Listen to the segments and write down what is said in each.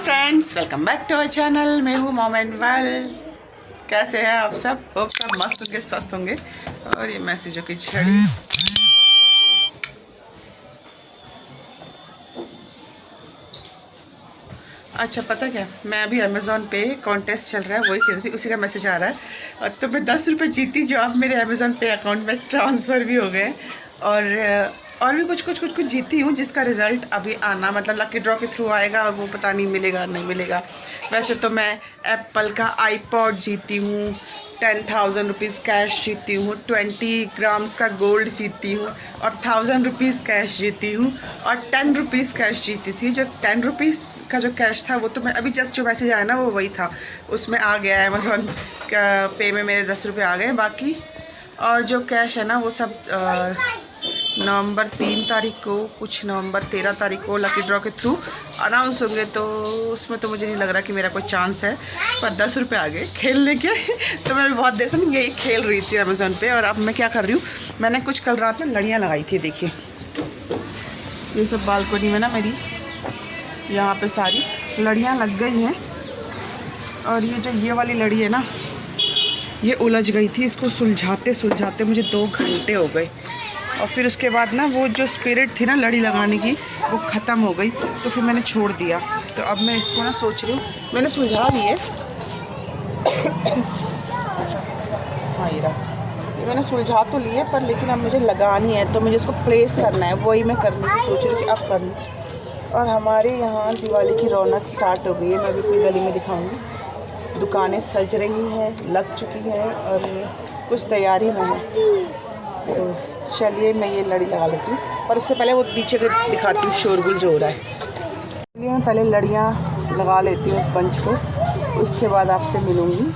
Friends, welcome back to our channel. मैं हूँ mom and well. कैसे हैं आप सब? होप सब मस्त होंगे, स्वस्थ होंगे। और ये मैसेजों की छड़ी। अच्छा, पता क्या, मैं अभी अमेज़ोन पे कॉन्टेस्ट चल रहा है, वही खेल रही थी, उसी का मैसेज आ रहा है। और तो मैं 10 रुपये जीती, जो अब मेरे अमेज़ोन पे अकाउंट में ट्रांसफ़र भी हो गए। और भी कुछ जीती हूँ, जिसका रिज़ल्ट अभी आना, मतलब लकी ड्रॉ के थ्रू आएगा, और वो पता नहीं मिलेगा नहीं मिलेगा। वैसे तो मैं एप्पल का आईपॉड जीती हूँ, 10,000 रुपीज़ कैश जीती हूँ, 20 ग्राम्स का गोल्ड जीती हूँ, और 1,000 रुपीज़ कैश जीती हूँ, और 10 रुपीज़ कैश जीती थी। जो 10 रुपीज़ का जो कैश था, वो तो मैं अभी जस्ट जो मैसेज आया ना, वो वही था, उसमें आ गया है। अमेज़ोन का पे में मेरे 10 रुपये आ गए बाकी। और जो कैश है ना, वो सब नवंबर 3 तारीख को, कुछ नवंबर 13 तारीख को लकी ड्रॉ के थ्रू अनाउंस होंगे। तो उसमें तो मुझे नहीं लग रहा कि मेरा कोई चांस है, पर 10 रुपये आ गए खेलने के। तो मैं भी बहुत देर से यही खेल रही थी अमेज़ोन पे। और अब मैं क्या कर रही हूँ, मैंने कुछ कल रात में लड़ियाँ लगाई थी, देखिए ये सब बालकनी में ना मेरी, यहाँ पे सारी लड़ियाँ लग गई हैं। और ये वाली लड़ी है ना, ये उलझ गई थी, इसको सुलझाते सुलझाते मुझे 2 घंटे हो गए। और फिर उसके बाद ना, वो जो स्पिरिट थी ना लड़ी लगाने की, वो ख़त्म हो गई, तो फिर मैंने छोड़ दिया। तो अब मैं इसको ना सोच रही हूँ, मैंने सुलझा ली है। हाँ, ये मैंने सुलझा तो ली है, पर लेकिन अब मुझे लगानी है, तो मुझे इसको प्लेस करना है, वही मैं करने की सोच रही थी, अब कर लूँ। और हमारे यहाँ दिवाली की रौनक स्टार्ट हो गई है, मैं भी अपनी गली में दिखाऊँगी। दुकानें सज रही हैं, लग चुकी हैं, और कुछ तैयारी में है। तो चलिए मैं ये लड़ी लगा लेती हूँ, पर उससे पहले वो नीचे के दिखाती हूँ शोरगुल जो हो रहा है। चलिए मैं पहले लड़ियाँ लगा लेती हूँ उस बंच को, उसके बाद आपसे मिलूँगी।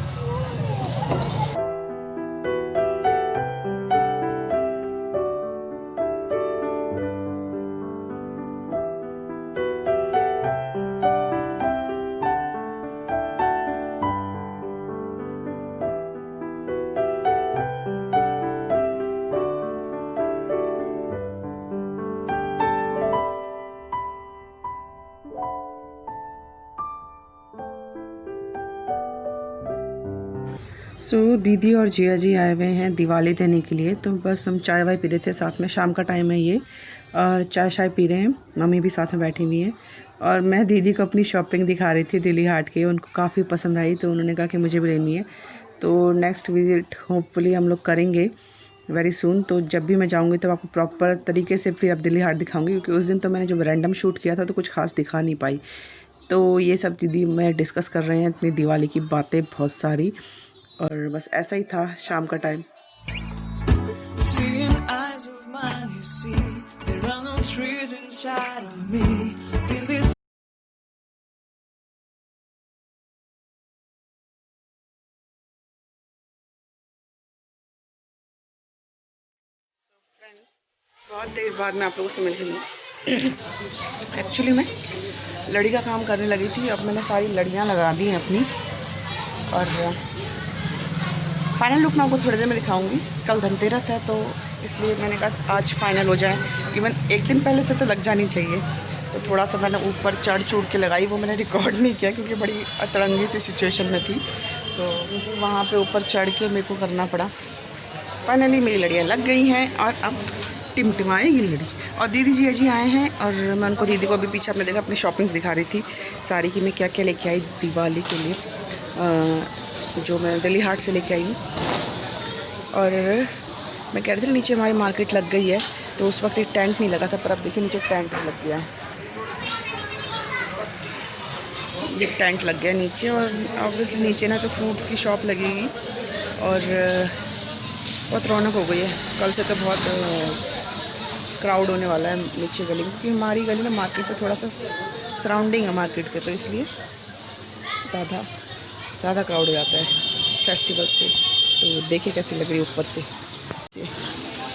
दीदी और जिया जी आए हुए हैं दिवाली देने के लिए, तो बस हम चाय वाय पी रहे थे साथ में। शाम का टाइम है ये, और चाय शाय पी रहे हैं। मम्मी भी साथ में बैठी हुई है, और मैं दीदी को अपनी शॉपिंग दिखा रही थी दिल्ली हाट की। उनको काफ़ी पसंद आई, तो उन्होंने कहा कि मुझे भी लेनी है। तो नेक्स्ट विज़िट होपफुली हम लोग करेंगे वेरी सून। तो जब भी मैं जाऊँगी तो आपको प्रॉपर तरीके से फिर अब दिल्ली हाट दिखाऊँगी, क्योंकि उस दिन तो मैंने जो रैंडम शूट किया था, तो कुछ खास दिखा नहीं पाई। तो ये सब दीदी मैं डिस्कस कर रहे हैं अपनी दिवाली की बातें बहुत सारी, और बस ऐसा ही था शाम का टाइम। बहुत देर बाद मैं आप लोगों से मिल रही हूँ। एक्चुअली मैं लड़ी का काम करने लगी थी, अब मैंने सारी लड़ियाँ लगा दी हैं अपनी, और फाइनल लुक मैं आपको थोड़ी देर में दिखाऊंगी। कल धनतेरस है, तो इसलिए मैंने कहा आज फाइनल हो जाए। इवन एक दिन पहले से तो लग जानी चाहिए। तो थोड़ा सा मैंने ऊपर चढ़ के लगाई, वो मैंने रिकॉर्ड नहीं किया क्योंकि बड़ी अतरंगी सी सिचुएशन में थी, तो वहाँ पे ऊपर चढ़ के मेरे को करना पड़ा। फाइनली मेरी लड़ियाँ लग गई हैं, और अब टिमटिमाएगी लड़ी। और दीदी जी अजी आए हैं, और मैं उनको, दीदी को अभी पीछे आपने देखा, अपनी शॉपिंग्स दिखा रही थी साड़ी की, मैं क्या क्या लेके आई दिवाली के लिए, जो मैं दिल्ली हाट से लेके आई हूँ। और मैं कह रही थी नीचे हमारी मार्केट लग गई है, तो उस वक्त एक टेंट नहीं लगा था, पर अब देखिए नीचे टेंट लग गया है। ये टेंट लग गया नीचे, और ऑब्वियसली नीचे ना तो फ्रूट्स की शॉप लगेगी, और बहुत रौनक हो गई है। कल से तो बहुत क्राउड होने वाला है नीचे गली में, क्योंकि हमारी गली ना मार्केट से थोड़ा सा सराउंडिंग है मार्केट के, तो इसलिए ज़्यादा क्राउड हो जाता है फेस्टिवल्स पे। तो देखिए कैसी लग रही है ऊपर से।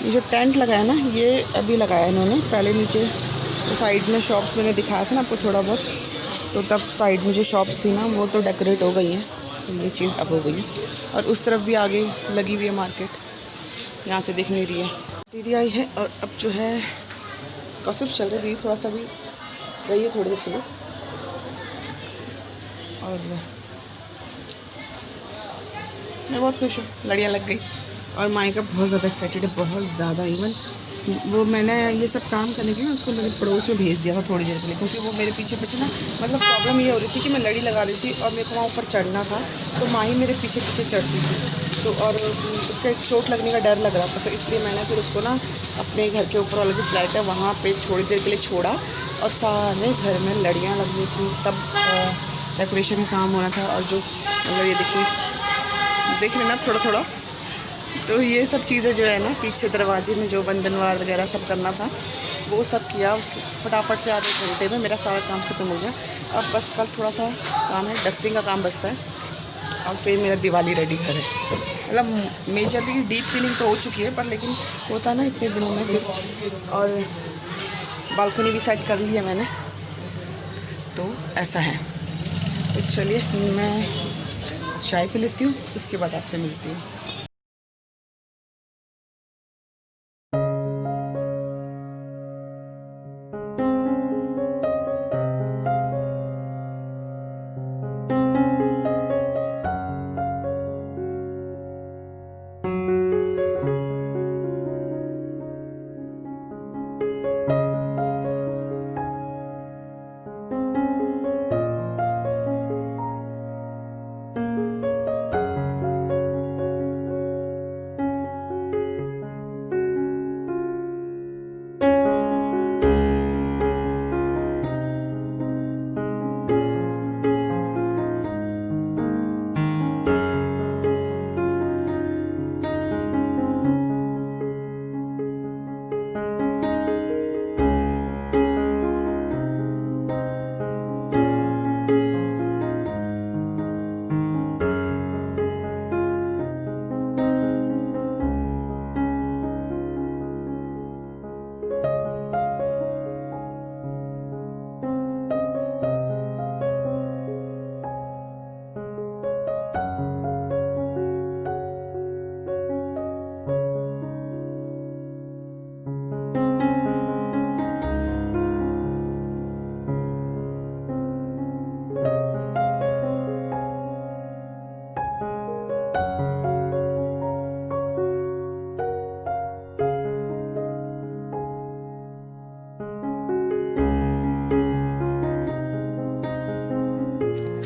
ये जो टेंट लगा है ना, ये अभी लगाया है इन्होंने। पहले नीचे तो साइड में शॉप्स मैंने दिखाया था ना आपको थोड़ा बहुत, तो तब साइड में जो शॉप्स थी ना, वो तो डेकोरेट हो गई हैं, तो ये चीज़ अब हो गई है। और उस तरफ भी आगे लगी हुई है मार्केट, यहाँ से दिख नहीं रही है। दीदी आई है, और अब जो है कॉसिप चल रही थी, थोड़ा सा भी गई है थोड़ी देर के लिए। और मैं बहुत खुश हूँ, लड़ियाँ लग गई। और माइका बहुत ज़्यादा एक्साइटेड है, बहुत ज़्यादा। इवन वो मैंने ये सब काम करने के लिए उसको मेरे पड़ोस में भेज दिया था थोड़ी देर के लिए, क्योंकि वो मेरे पीछे पीछे ना, मतलब प्रॉब्लम ये हो रही थी कि मैं लड़ी लगा रही थी और मेरे को वहाँ ऊपर चढ़ना था, तो माही मेरे पीछे पीछे चढ़ती थी, तो और उसका एक चोट लगने का डर लग रहा था। तो इसलिए मैंने फिर उसको ना अपने घर के ऊपर वाला जो फ्लैट है वहाँ पर थोड़ी देर के लिए छोड़ा, और सारे घर में लड़ियाँ लगी थी, सब डेकोरेशन का काम होना था। और जो मतलब ये देखिए, देख रहे ना थोड़ा थोड़ा, तो ये सब चीज़ें जो है ना पीछे दरवाजे में जो बंधनवार वगैरह सब करना था वो सब किया। उसके फटाफट से आधे घंटे में मेरा सारा काम ख़त्म हो गया। अब बस कल थोड़ा सा काम है, डस्टिंग का काम बचता है, और फिर मेरा दिवाली रेडी घर है। मतलब मेजरली डीप क्लीनिंग तो हो चुकी है, पर लेकिन होता ना इतने दिनों में फिर। और बालकनी भी सेट कर ली है मैंने, तो ऐसा है। तो चलिए मैं चाय पी लेती हूँ, इसके बाद आपसे मिलती हूँ।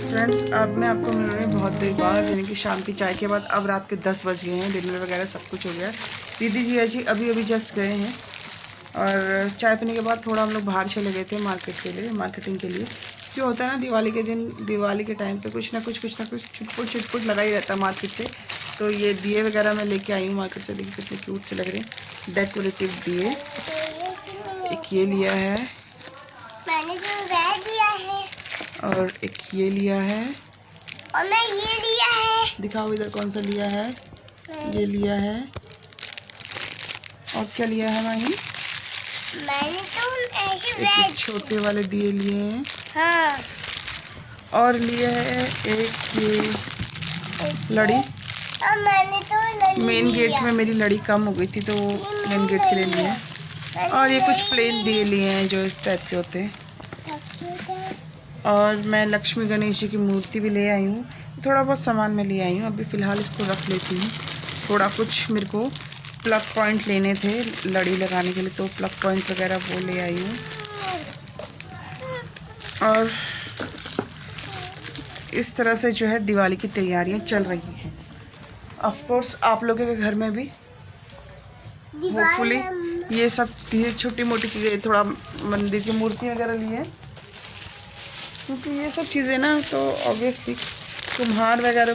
फ्रेंड्स, अब मैं आपको मिल रही हूँ बहुत देर बाद, यानी कि शाम की चाय के बाद। अब रात के 10 बज गए हैं, डिनर वगैरह सब कुछ हो गया। दीदी जी अजी अभी अभी जस्ट गए हैं, और चाय पीने के बाद थोड़ा हम लोग बाहर चले गए थे मार्केट के लिए, मार्केटिंग के लिए। क्यों होता है ना, दिवाली के दिन, दिवाली के टाइम पे कुछ ना कुछ छुटपुट लगा ही रहता है मार्केट से। तो ये दिए वगैरह मैं लेके आई हूँ मार्केट से। देखिए कितने क्यूट से लग रहे हैं, डेकोरेटिव दिए। एक ये लिया है, मैंने जो लिया है, और एक ये लिया है, और मैं ये लिया है। दिखाओ इधर कौन सा लिया है। ये लिया है, और क्या लिया है माही? मैंने तो ऐसे एक छोटे वाले दिए लिए हैं, हाँ, और लिया है एक ये लड़ी। और मैंने तो मेन गेट में मेरी लड़ी कम हो गई थी, तो मेन गेट के लिए लिए। और ये कुछ प्लेन दिए लिए हैं जो इस टाइप के होते हैं। और मैं लक्ष्मी गणेश जी की मूर्ति भी ले आई हूँ। थोड़ा बहुत सामान मैं ले आई हूँ, अभी फ़िलहाल इसको रख लेती हूँ। थोड़ा कुछ मेरे को प्लग पॉइंट लेने थे लड़ी लगाने के लिए, तो प्लग पॉइंट वगैरह वो ले आई हूँ। और इस तरह से जो है दिवाली की तैयारियाँ चल रही हैं। ऑफ कोर्स आप लोगों के घर में भी होपफुली ये सब छोटी मोटी चीज़ें, थोड़ा मंदिर की मूर्ति वगैरह ली है, क्योंकि ये सब चीज़ें ना तो ऑब्वियसली कुम्हार वगैरह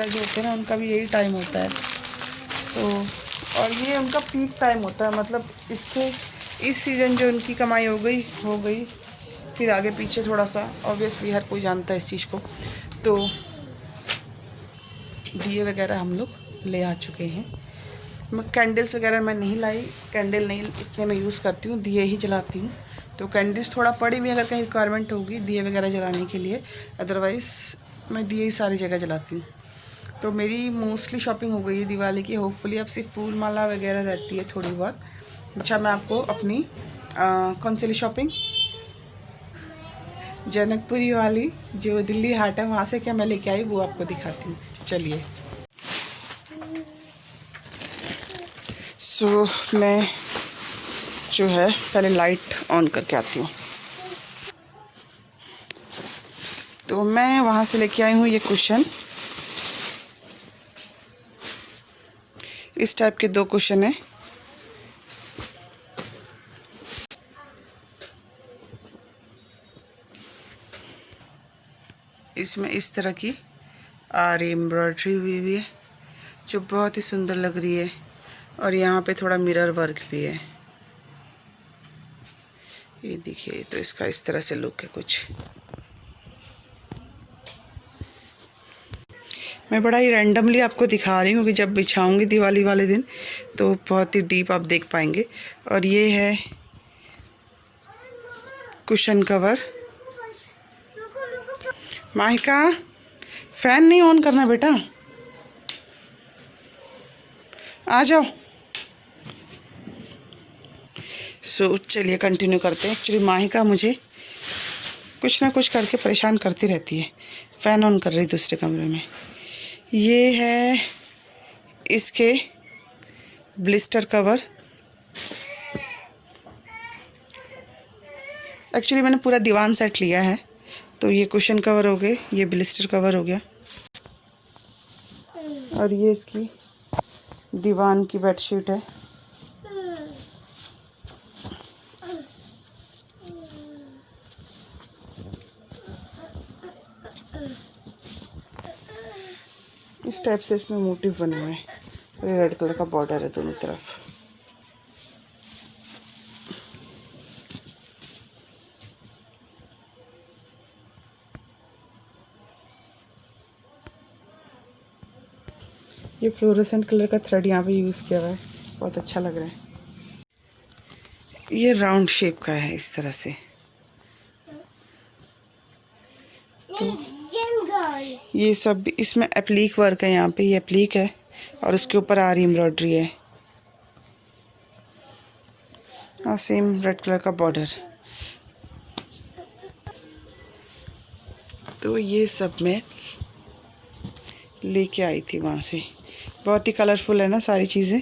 जो होते हैं ना, उनका भी यही टाइम होता है। तो और ये उनका पीक टाइम होता है, मतलब इस सीज़न जो उनकी कमाई हो गई, फिर आगे पीछे थोड़ा सा ऑब्वियसली हर कोई जानता है इस चीज़ को। तो दिए वगैरह हम लोग ले आ चुके हैं। मैं कैंडल्स वगैरह मैं नहीं लाई, कैंडल नहीं इतने मैं यूज़ करती हूँ, दिए ही जलाती हूँ। तो कैंडल्स थोड़ा पड़ी भी अगर कहीं रिक्वायरमेंट होगी दिए वगैरह जलाने के लिए, अदरवाइज़ मैं दिए ही सारी जगह जलाती हूँ। तो मेरी मोस्टली शॉपिंग हो गई है दिवाली की। होपफुली अब सिर्फ फूल माला वगैरह रहती है थोड़ी बहुत। अच्छा, मैं आपको अपनी कौन सी शॉपिंग, जनकपुरी वाली जो दिल्ली हाट है वहाँ से क्या मैं लेके आई वो आपको दिखाती हूँ, चलिए। सो मैं जो है पहले लाइट ऑन करके आती हूँ। तो मैं वहाँ से लेके आई हूँ ये कुशन, इस टाइप के 2 कुशन है। इसमें इस तरह की आरी एम्ब्रॉयडरी हुई है जो बहुत ही सुंदर लग रही है, और यहाँ पे थोड़ा मिरर वर्क भी है। ये देखिए, तो इसका इस तरह से लुक है कुछ। मैं बड़ा ही रैंडमली आपको दिखा रही हूँ कि जब बिछाऊंगी दिवाली वाले दिन तो बहुत ही डीप आप देख पाएंगे। और ये है कुशन कवर। माहिका, फैन नहीं ऑन करना बेटा, आ जाओ। सो चलिए कंटिन्यू करते हैं। एक्चुअली माहिका मुझे कुछ ना कुछ करके परेशान करती रहती है। फ़ैन ऑन कर रही दूसरे कमरे में। ये है इसके ब्लिस्टर कवर। एक्चुअली मैंने पूरा दीवान सेट लिया है, तो ये कुशन कवर हो गए, ये ब्लिस्टर कवर हो गया, और ये इसकी दीवान की बेडशीट है। इस टाइप से इसमें मोटिव बने हुए हैं, रेड कलर का बॉर्डर है दोनों तरफ। ये फ्लोरोसेंट कलर का थ्रेड यहाँ पे यूज़ किया हुआ है, बहुत अच्छा लग रहा है। ये राउंड शेप का है इस तरह से। तो ये सब इसमें एप्लीक वर्क है, यहाँ पे ये एप्लीक है और उसके ऊपर आरी एम्ब्रॉयडरी है, और सेम रेड कलर का बॉर्डर। तो ये सब मैं लेके आई थी वहाँ से। बहुत ही कलरफुल है ना सारी चीज़ें।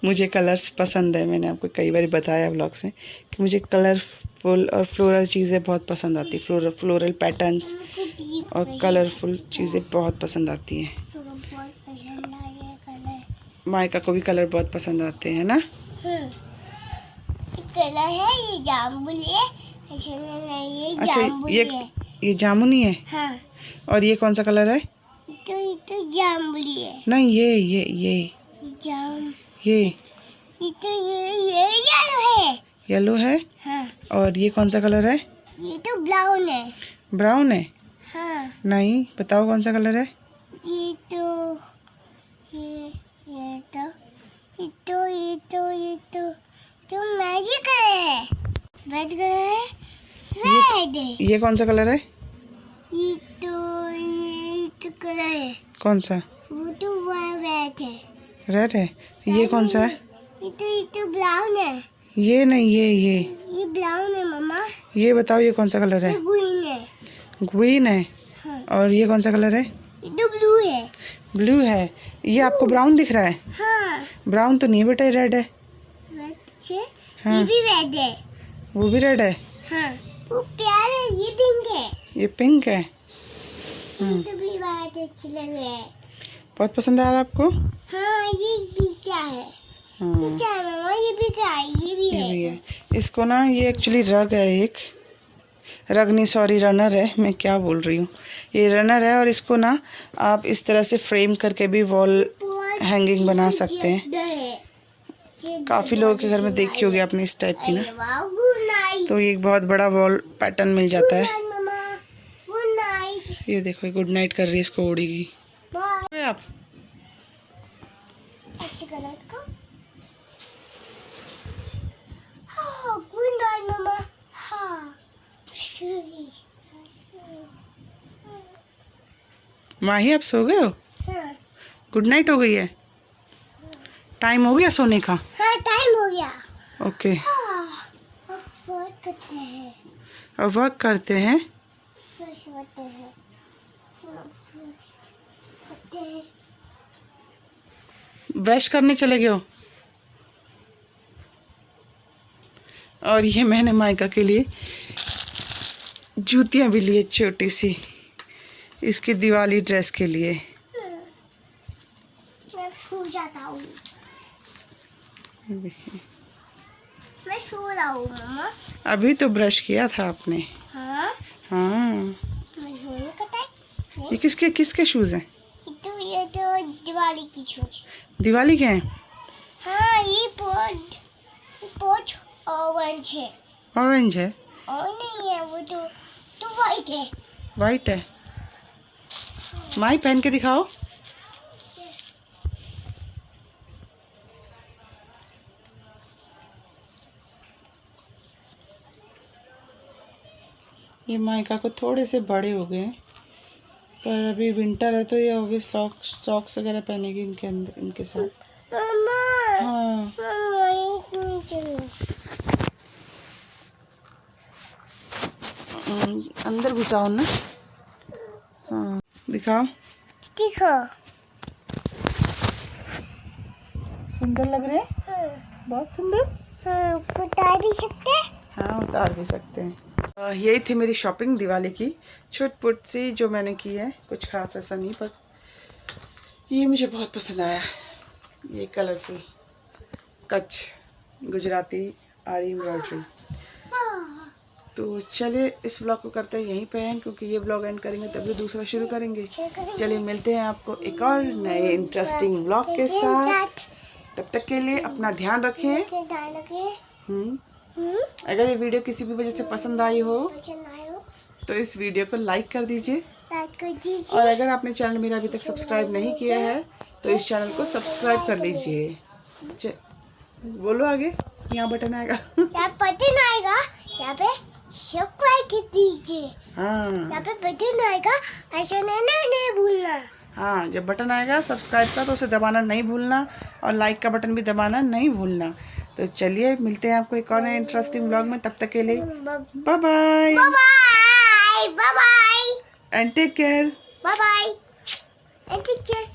मुझे कलर्स पसंद है, मैंने आपको कई बार बताया व्लॉग्स में कि मुझे कलरफुल और फ्लोरल चीज़ें बहुत पसंद आती। फ्लोरल पैटर्न्स और कलरफुल चीज़ें बहुत पसंद आती हैं। मायका को भी कलर बहुत पसंद आते हैं ना। कलर है ये जामुनी है, अच्छा ये जामुनी है। हाँ। और ये कौन सा कलर है? तो जामुनी है। नहीं ये जाम ये येलो है। येलो है। हाँ। और ये कौन सा कलर है? ये तो ब्राउन है। ब्राउन है। हाँ। नहीं, बताओ कौन सा कलर है? ये तो मैजिक कलर है, रेड कलर है, रेड। ये कौन सा कलर है? ये तो कलर है। कौन सा? वो तो रेड है। रेड है। ये कौन सा है? ये तो ब्राउन है। ये नहीं, ये ब्राउन है मम्मा। ये बताओ ये कौन सा कलर है? ग्रीन है। ग्रीन है। हाँ। और ये कौन सा कलर है? ये तो ब्लू है। ब्लू है। ये आपको ब्राउन दिख रहा है? हाँ। ब्राउन तो नहीं बेटा, रेड है। रेड है। हाँ। ये भी रेड है। वो भी रेड है। हाँ। वो प्यार है, ये पिंक है। ये पिंक है। ये तो भी बहुत अच्छी लग रहा है। बहुत पसंद आ रहा है आपको? हाँ, ये भी क्या है? हाँ, क्या है मामा? ये भी क्या है? ये भी ये है। भी है। इसको ना, ये एक्चुअली रग है, एक रग नहीं, सॉरी रनर है, मैं क्या बोल रही हूँ। ये रनर है, और इसको ना आप इस तरह से फ्रेम करके भी वॉल हैंगिंग बना सकते हैं। काफ़ी लोगों के घर में देखी होगी आपने इस टाइप की ना। तो ये एक बहुत बड़ा वॉल पैटर्न मिल जाता है। ये देखो, गुड नाइट कर रही है, इसको उड़ेगी आप। गुड नाइट मम्मा। हाँ। माही आप सो गए हो? हाँ। गुड नाइट हो गई है? टाइम हो गया सोने का? हाँ, टाइम हो गया। ओके। हाँ, अब फोन करते हैं। और वर्क करते हैं। फ्रेश होते हैं, फ्रेश होते हैं। ब्रश करने चले गए हो। और ये मैंने माइका के लिए जूतियां भी लिए छोटी सी, इसकी दिवाली ड्रेस के लिए। मैं सो जाता हूँ, देखिए मैं सो रहा हूँ मम्मा। अभी तो ब्रश किया था आपने। हाँ, हाँ मैं सोने का टाइम। ये किसके किसके शूज हैं? ये तो दिवाली की शूज। दिवाली के हैं। हाँ, ये बहुत ऑरेंज है। ऑरेंज है? और नहीं है वो तो वाइट है। वाइट है। माई पहन के दिखाओ। ये माइका को थोड़े से बड़े हो गए हैं, पर अभी विंटर है तो ये अभी सॉक्स वगैरह पहनेगी इनके अंदर, इनके साथ। मम्मा, हाँ मम्मा ये नीचे अंदर घुसाओ ना। हाँ दिखाओ। देखो। सुंदर लग रहे हैं। हाँ, बहुत सुंदर। हाँ, उतार भी सकते हैं। हाँ उतार भी सकते हैं। यही थी मेरी शॉपिंग दिवाली की, छुट-पुट सी जो मैंने की है, कुछ खास ऐसा नहीं, पर ये मुझे बहुत पसंद आया। ये कलरफुल कच्छ गुजराती आरी एम्ब्रॉयडरी। तो चलिए इस व्लॉग को करते हैं यहीं पे हैं, क्योंकि ये व्लॉग एंड करेंगे तभी दूसरा शुरू करेंगे। चलिए मिलते हैं आपको एक और नए इंटरेस्टिंग व्लॉग के साथ। तब तक के लिए अपना ध्यान रखें। अगर ये वीडियो किसी भी वजह से पसंद आई हो तो इस वीडियो को लाइक कर दीजिए, और अगर आपने चैनल मेरा अभी तक सब्सक्राइब नहीं किया है तो इस चैनल को सब्सक्राइब कर लीजिए। बोलो आगे। यहाँ बटन आएगा, यहाँ बटन आएगा, यहाँ पे सब्सक्राइब कर दीजिए। हाँ यहाँ पे बटन आएगा, ऐसा नहीं भूलना। हाँ जब बटन आएगा सब्सक्राइब का तो उसे दबाना नहीं भूलना, और लाइक का बटन भी दबाना नहीं भूलना। तो चलिए मिलते हैं आपको एक और नए इंटरेस्टिंग व्लॉग में। तब तक के लिए bye bye bye bye and take care. Bye bye and take care.